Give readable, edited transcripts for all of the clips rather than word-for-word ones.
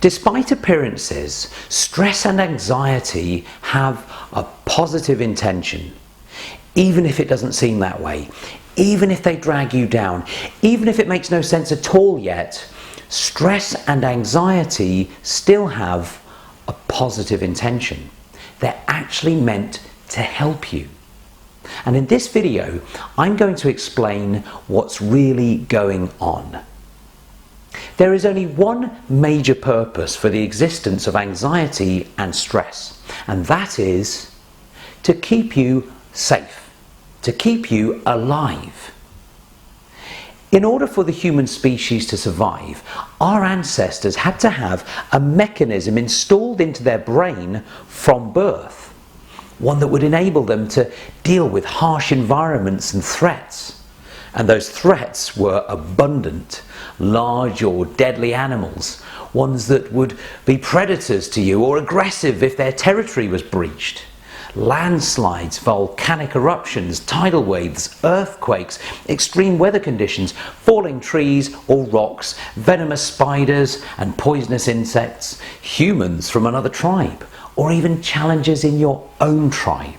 Despite appearances, stress and anxiety have a positive intention, even if it doesn't seem that way, even if they drag you down, even if it makes no sense at all yet. Stress and anxiety still have a positive intention. They're actually meant to help you. And in this video, I'm going to explain what's really going on. There is only one major purpose for the existence of anxiety and stress, and that is to keep you safe, to keep you alive. In order for the human species to survive, our ancestors had to have a mechanism installed into their brain from birth, one that would enable them to deal with harsh environments and threats. And those threats were abundant, large or deadly animals, ones that would be predators to you or aggressive if their territory was breached. Landslides, volcanic eruptions, tidal waves, earthquakes, extreme weather conditions, falling trees or rocks, venomous spiders and poisonous insects, humans from another tribe, or even challenges in your own tribe.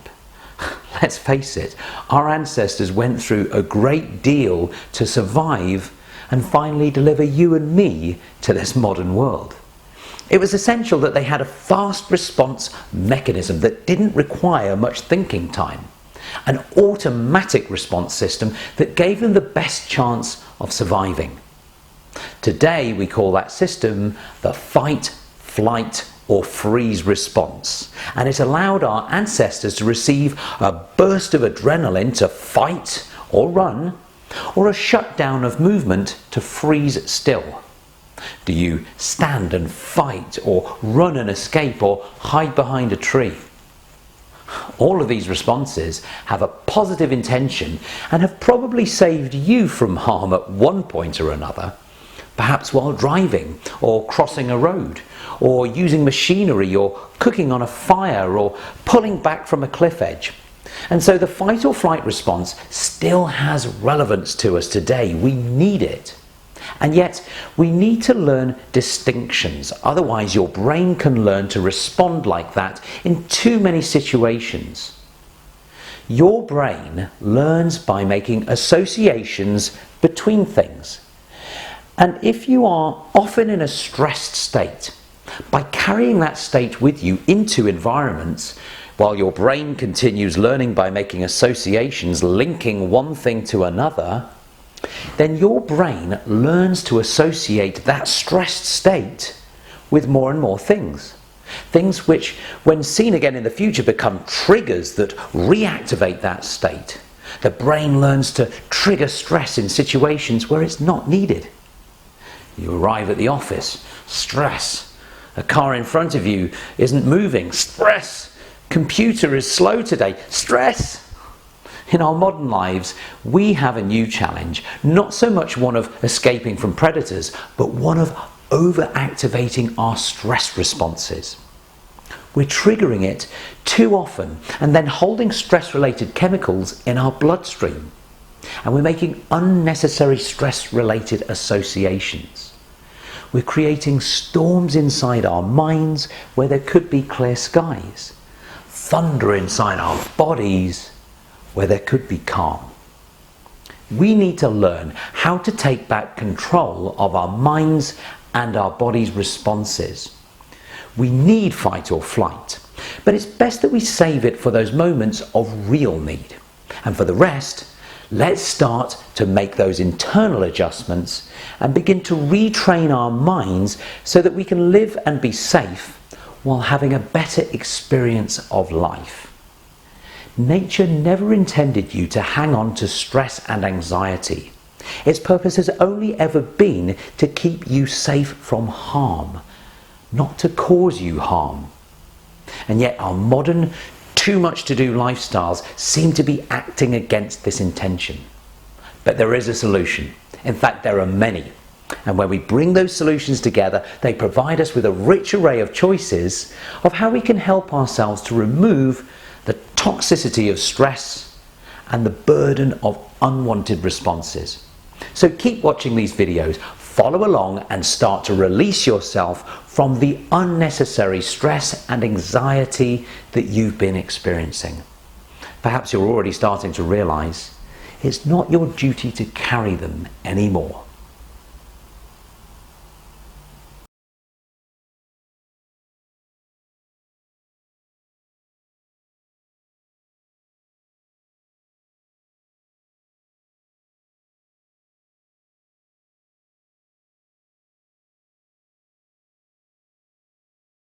Let's face it, our ancestors went through a great deal to survive and finally deliver you and me to this modern world. It was essential that they had a fast response mechanism that didn't require much thinking time, an automatic response system that gave them the best chance of surviving. Today we call that system the fight, flight, or freeze response, and it allowed our ancestors to receive a burst of adrenaline to fight or run, or a shutdown of movement to freeze still. Do you stand and fight, or run and escape, or hide behind a tree? All of these responses have a positive intention and have probably saved you from harm at one point or another, perhaps while driving or crossing a road, or using machinery, or cooking on a fire, or pulling back from a cliff edge. And so the fight or flight response still has relevance to us today. We need it. And yet we need to learn distinctions, otherwise your brain can learn to respond like that in too many situations. Your brain learns by making associations between things. And if you are often in a stressed state, by carrying that state with you into environments, while your brain continues learning by making associations, linking one thing to another, then your brain learns to associate that stressed state with more and more things. Things which, when seen again in the future, become triggers that reactivate that state. The brain learns to trigger stress in situations where it's not needed. You arrive at the office, stress. A car in front of you isn't moving, stress. Computer is slow today, stress. In our modern lives, we have a new challenge, not so much one of escaping from predators, but one of overactivating our stress responses. We're triggering it too often and then holding stress-related chemicals in our bloodstream. And we're making unnecessary stress-related associations. We're creating storms inside our minds where there could be clear skies, thunder inside our bodies where there could be calm. We need to learn how to take back control of our minds and our body's responses. We need fight or flight, but it's best that we save it for those moments of real need. And for the rest, let's start to make those internal adjustments and begin to retrain our minds so that we can live and be safe while having a better experience of life. Nature never intended you to hang on to stress and anxiety. Its purpose has only ever been to keep you safe from harm, not to cause you harm. And yet our modern, too much to do lifestyles seem to be acting against this intention. But there is a solution. In fact, there are many. And when we bring those solutions together, they provide us with a rich array of choices of how we can help ourselves to remove the toxicity of stress and the burden of unwanted responses. So keep watching these videos, follow along and start to release yourself from the unnecessary stress and anxiety that you've been experiencing. Perhaps you're already starting to realize it's not your duty to carry them anymore.